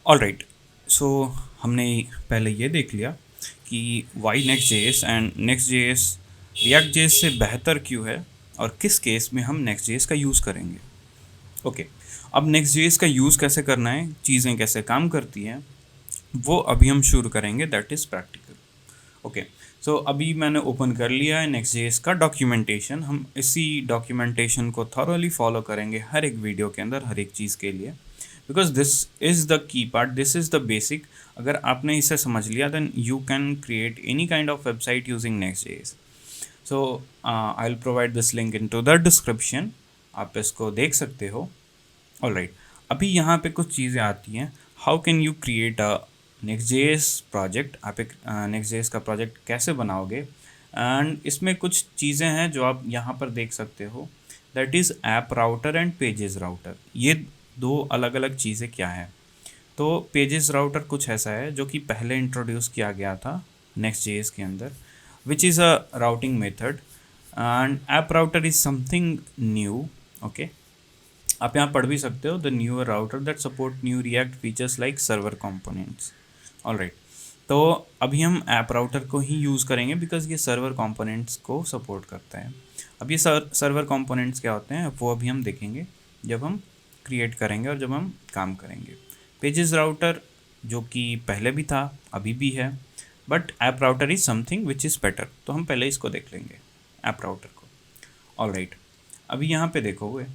Alright, सो हमने पहले ये देख लिया कि why Next JS and Next JS React JS से बेहतर क्यों है और किस केस में हम नेक्स्ट जेएस का यूज़ करेंगे। ओके, अब नेक्स्ट जेएस का यूज़ कैसे करना है, चीज़ें कैसे काम करती हैं, वो अभी हम शुरू करेंगे, दैट इज़ प्रैक्टिकल। ओके, सो अभी मैंने ओपन कर लिया है नेक्स्ट जेएस का डॉक्यूमेंटेशन। हम इसी डॉक्यूमेंटेशन को थॉरोली फॉलो करेंगे हर एक वीडियो के अंदर, हर एक चीज़ के लिए, because this is the key part, this is the basic. अगर आपने इसे समझ लिया then you can create any kind of website using Next JS. So I will provide this link into the description, आप इसको देख सकते हो। ऑलराइट, अभी यहाँ पे कुछ चीज़ें आती हैं। How can you create a next JS project, आप एक नेक्स्ट जेएस का प्रोजेक्ट कैसे बनाओगे, एंड इसमें कुछ चीज़ें हैं जो आप यहाँ पर देख सकते हो, that is app router and pages router. ये दो अलग अलग चीज़ें क्या हैं। तो पेजेस राउटर कुछ ऐसा है जो कि पहले इंट्रोड्यूस किया गया था नेक्स्ट जेएस के अंदर, which is a routing method, and app router is something new. Okay, आप यहाँ पढ़ भी सकते हो, the newer router that support new react features like server components. Alright, तो अभी हम ऐप राउटर को ही यूज़ करेंगे बिकॉज ये सर्वर कंपोनेंट्स को सपोर्ट करता है। अब ये सर्वर कंपोनेंट्स क्या होते हैं वो अभी हम देखेंगे जब हम क्रिएट करेंगे और जब हम काम करेंगे। पेजेस राउटर जो कि पहले भी था अभी भी है, but app router is something which is better, तो हम पहले इसको देख लेंगे, ऐप राउटर को। ऑलराइट, अभी यहाँ पे देखोगे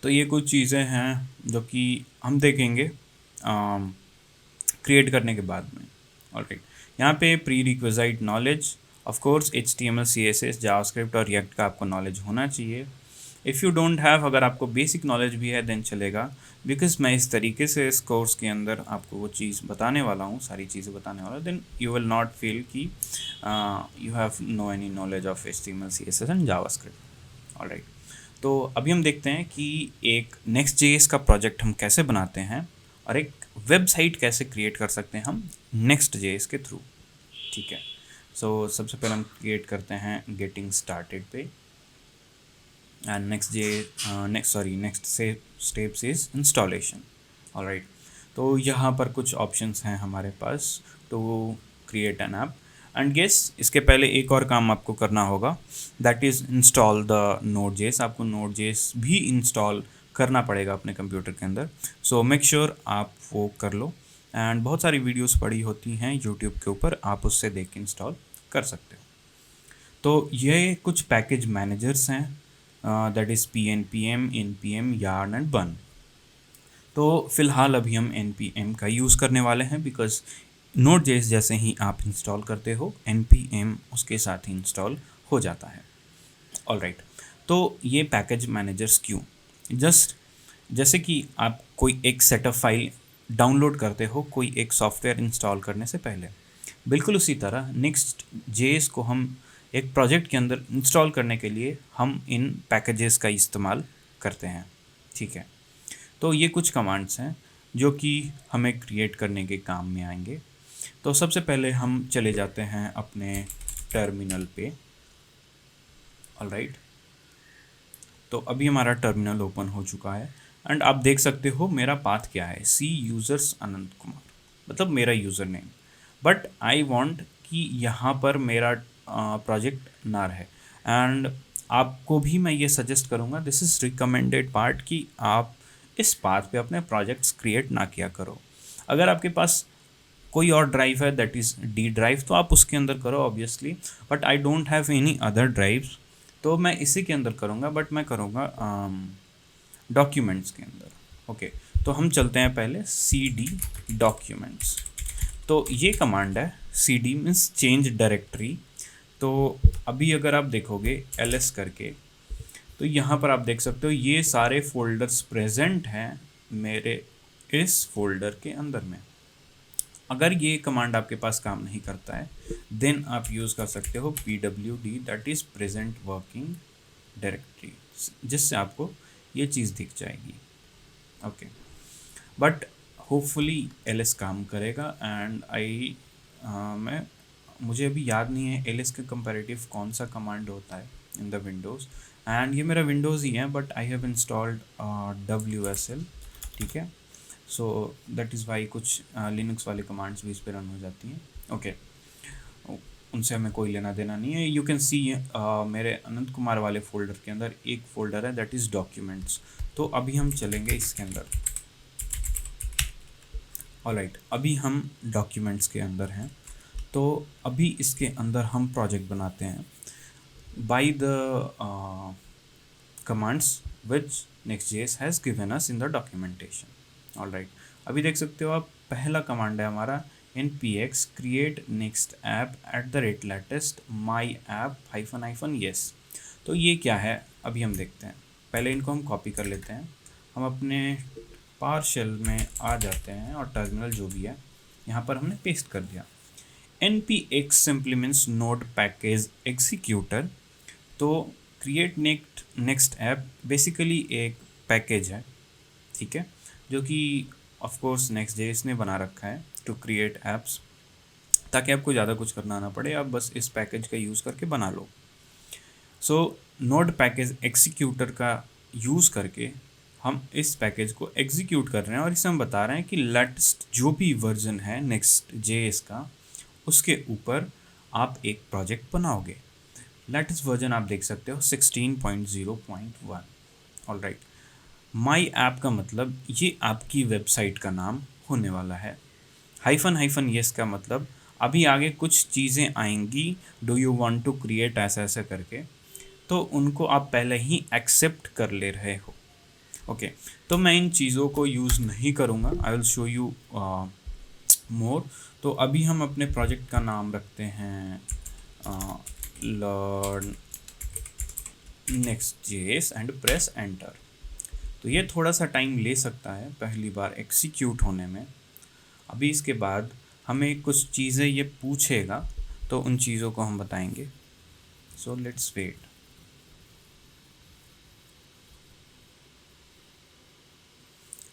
तो ये कुछ चीज़ें हैं जो कि हम देखेंगे क्रिएट करने के बाद में। ऑलराइट, यहाँ पे pre requisite knowledge, of course HTML CSS JavaScript और रिएक्ट का आपको नॉलेज होना चाहिए। इफ़ यू डोंट हैव, अगर आपको बेसिक नॉलेज भी है देन चलेगा, बिकॉज मैं इस तरीके से इस कोर्स के अंदर आपको वो चीज़ बताने वाला हूँ, सारी चीज़ें बताने वाला हूँ, then you will not feel कि you have no any knowledge of HTML CSS and JavaScript. Alright, तो अभी हम देखते हैं कि एक नेक्स्ट जेएस का प्रोजेक्ट हम कैसे बनाते हैं और एक वेबसाइट कैसे क्रिएट कर सकते हैं हम नेक्स्ट जेएस के थ्रू। ठीक है, सो सबसे पहले हम क्रिएट करते हैं गेटिंग स्टार्टेड पे, एंड नेक्स्ट से स्टेप्स इज इंस्टॉलेशन। ऑलराइट, तो यहाँ पर कुछ ऑप्शंस हैं हमारे पास to create an app, and guess इसके पहले एक और काम आपको करना होगा, that is install the node JS. आपको नोड जेस भी इंस्टॉल करना पड़ेगा अपने कंप्यूटर के अंदर, सो मेक श्योर आप वो कर लो। एंड बहुत सारी वीडियोस पड़ी होती हैं यूट्यूब के ऊपर, आप उससे देख के इंस्टॉल कर सकते हो। तो ये कुछ पैकेज मैनेजर्स हैं, that is PNPM, NPM, yarn and बन। तो फ़िलहाल अभी हम NPM का यूज़ करने वाले हैं बिकॉज नोड जेस जैसे ही आप इंस्टॉल करते हो NPM उसके साथ ही इंस्टॉल हो जाता है। ऑलराइट, तो ये पैकेज मैनेजर्स क्यों, जस्ट जैसे कि आप कोई एक सेटअप फाइल डाउनलोड करते हो कोई एक सॉफ्टवेयर इंस्टॉल करने से पहले, बिल्कुल उसी तरह नेक्स्ट जेएस को हम एक प्रोजेक्ट के अंदर इंस्टॉल करने के लिए हम इन पैकेजेस का इस्तेमाल करते हैं। ठीक है, तो ये कुछ कमांड्स हैं जो कि हमें क्रिएट करने के काम में आएंगे। तो सबसे पहले हम चले जाते हैं अपने टर्मिनल पे। ऑलराइट, तो अभी हमारा टर्मिनल ओपन हो चुका है, एंड आप देख सकते हो मेरा पाथ क्या है, सी यूज़र्स अनंत कुमार, मतलब मेरा user name. But I want कि यहाँ पर मेरा प्रोजेक्ट ना रहे, एंड आपको भी मैं ये सजेस्ट करूँगा, दिस इज़ रिकमेंडेड पार्ट, कि आप इस पाथ पे अपने प्रोजेक्ट्स क्रिएट ना किया करो। अगर आपके पास कोई और ड्राइव है दैट इज़ D ड्राइव, तो आप उसके अंदर करो obviously, but I don't have any other drives, तो मैं इसी के अंदर करूँगा, बट मैं करूँगा डॉक्यूमेंट्स के अंदर। ओके, तो हम चलते हैं पहले CD डॉक्यूमेंट्स। तो ये कमांड है, CD मीन्स चेंज डायरेक्टरी। तो अभी अगर आप देखोगे LS करके, तो यहाँ पर आप देख सकते हो ये सारे फोल्डर्स प्रेजेंट हैं मेरे इस फोल्डर के अंदर में। अगर ये कमांड आपके पास काम नहीं करता है देन आप यूज़ कर सकते हो PWD, that is present working directory, जिससे आपको ये चीज़ दिख जाएगी। ओके, बट होपफुली LS काम करेगा, एंड मैं मुझे अभी याद नहीं है LS के कंपैरेटिव कौन सा कमांड होता है इन द विंडोज़, एंड ये मेरा विंडोज़ ही है but I have installed WSL। ठीक है, सो दैट इज़ वाई कुछ लिनक्स वाले कमांड्स भी इस पर रन हो जाती हैं। ओके, उनसे हमें कोई लेना देना नहीं है। यू कैन सी मेरे अनंत कुमार वाले फोल्डर के अंदर एक फ़ोल्डर है दैट इज़ डॉक्यूमेंट्स। तो अभी हम चलेंगे इसके अंदर। ऑलराइट, अभी हम डॉक्यूमेंट्स के अंदर हैं। तो अभी इसके अंदर हम प्रोजेक्ट बनाते हैं by the commands which Next.js has given us in the documentation. Alright, अभी देख सकते हो आप, पहला कमांड है हमारा npx create next app @ latest my app -- yes। तो ये क्या है अभी हम देखते हैं। पहले इनको हम कॉपी कर लेते हैं। हम अपने पार्शल में आ जाते हैं और टर्मिनल जो भी है यहाँ पर हमने पेस्ट कर दिया। npx simply means node package executor. तो क्रिएट नेक्स्ट ऐप बेसिकली एक पैकेज है, ठीक है, जो कि ऑफ कोर्स Next.js ने बना रखा है टू क्रिएट ऐप्स, ताकि आपको ज़्यादा कुछ करना ना पड़े, आप बस इस पैकेज का यूज़ करके बना लो। सो नोड पैकेज एग्जीक्यूटर का यूज़ करके हम इस पैकेज को एग्जीक्यूट कर रहे हैं और इसे हम बता रहे हैं कि लेटेस्ट जो भी वर्जन है Next.js का उसके ऊपर आप एक प्रोजेक्ट बनाओगे। लेटेस्ट वर्जन आप देख सकते हो 16.0.1। ऑलराइट, माई ऐप का मतलब ये आपकी वेबसाइट का नाम होने वाला है। हाइफन येस का मतलब अभी आगे कुछ चीज़ें आएंगी, do you want to create ऐसा ऐसा करके, तो उनको आप पहले ही एक्सेप्ट कर ले रहे हो। ओके, तो मैं इन चीज़ों को यूज़ नहीं करूँगा, I will show you more. तो अभी हम अपने प्रोजेक्ट का नाम रखते हैं learn Next.js and press enter. तो ये थोड़ा सा टाइम ले सकता है पहली बार एग्जीक्यूट होने में। अभी इसके बाद हमें कुछ चीज़ें ये पूछेगा, तो उन चीज़ों को हम बताएंगे। So let's wait.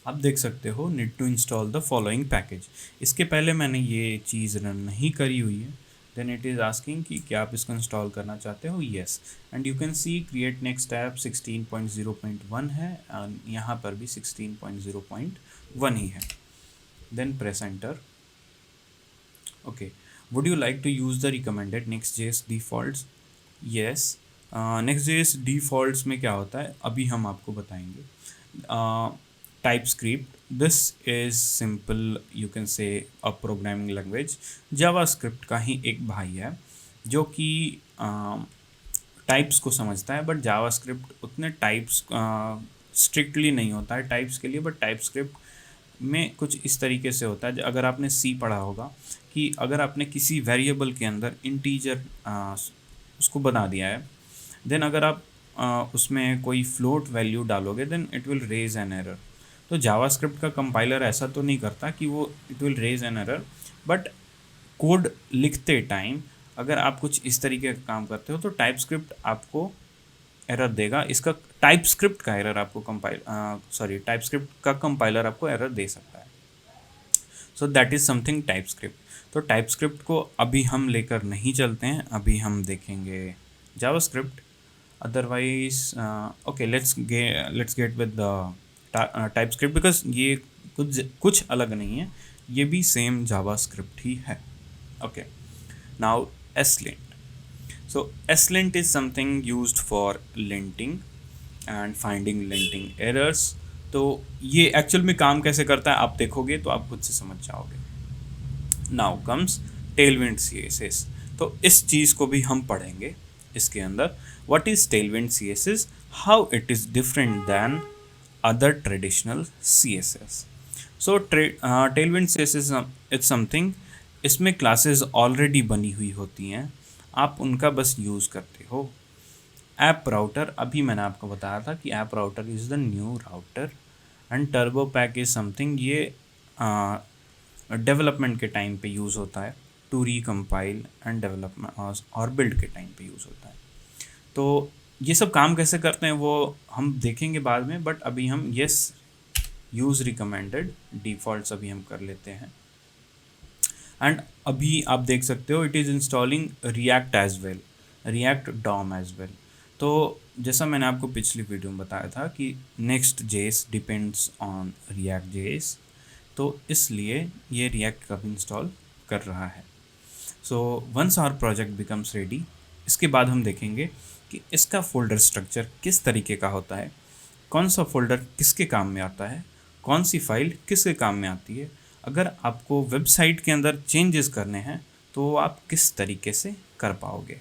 आप देख सकते हो need to install the following package. इसके पहले मैंने ये चीज़ रन नहीं करी हुई है। देन इट इज़ आस्किंग कि क्या आप इसको इंस्टॉल करना चाहते हो। Yes, and you can see create next app 16.0.1 है, यहाँ पर भी 16.0.1 ही है। Then press enter. Okay, would you like to use the recommended Next.js defaults. Yes, Next.js defaults में क्या होता है अभी हम आपको बताएंगे। TypeScript, this is simple you can say a programming language। JavaScript का ही एक भाई है जो कि टाइप्स को समझता है, बट JavaScript उतने टाइप्स स्ट्रिक्टली नहीं होता है टाइप्स के लिए। बट TypeScript में कुछ इस तरीके से होता है, अगर आपने C पढ़ा होगा कि अगर आपने किसी वेरिएबल के अंदर इंटीजर उसको बना दिया है, देन अगर आप उसमें कोई फ्लोट वैल्यू डालोगे then it will raise an error. तो जावास्क्रिप्ट का कंपाइलर ऐसा तो नहीं करता कि वो it will raise an error, but code लिखते टाइम अगर आप कुछ इस तरीके का काम करते हो तो टाइपस्क्रिप्ट आपको एरर देगा। इसका टाइपस्क्रिप्ट का एरर आपको टाइपस्क्रिप्ट का कंपाइलर आपको एरर दे सकता है। So that is something TypeScript. तो टाइपस्क्रिप्ट को अभी हम लेकर नहीं चलते हैं, अभी हम देखेंगे JavaScript. Otherwise okay, let's get with the TypeScript because ये कुछ अलग नहीं है, ये भी सेम जावास्क्रिप्ट ही है। Okay, now ESLint। So ESLint is something used for linting and finding linting errors. तो ये एक्चुअल में काम कैसे करता है आप देखोगे तो आप खुद से समझ जाओगे। Now comes Tailwind CSS। तो इस चीज़ को भी हम पढ़ेंगे इसके अंदर। What is Tailwind CSS, how it is different than other traditional CSS। So Tailwind CSS it's something, इसमें क्लासेस ऑलरेडी बनी हुई होती हैं, आप उनका बस यूज़ करते हो। ऐप राउटर, अभी मैंने आपको बताया था कि app router is the new router. And turbo pack is something, ये डेवलपमेंट के टाइम पे यूज़ होता है टू रिकम्पाइल एंड डेवलपमेंट और बिल्ड के टाइम पे यूज़ होता है। तो ये सब काम कैसे करते हैं वो हम देखेंगे बाद में, बट अभी हम येस यूज़ रिकमेंडेड डिफ़ॉल्ट्स अभी हम कर लेते हैं। एंड अभी आप देख सकते हो it is installing React as well, React DOM as well. तो जैसा मैंने आपको पिछली वीडियो में बताया था कि Next.js डिपेंड्स ऑन React.js तो इसलिए ये रिएक्ट कब इंस्टॉल कर रहा है। So once our project becomes ready, इसके बाद हम देखेंगे कि इसका फ़ोल्डर स्ट्रक्चर किस तरीके का होता है, कौन सा फ़ोल्डर किसके काम में आता है, कौन सी फ़ाइल किसके काम में आती है, अगर आपको वेबसाइट के अंदर चेंजेस करने हैं तो आप किस तरीके से कर पाओगे।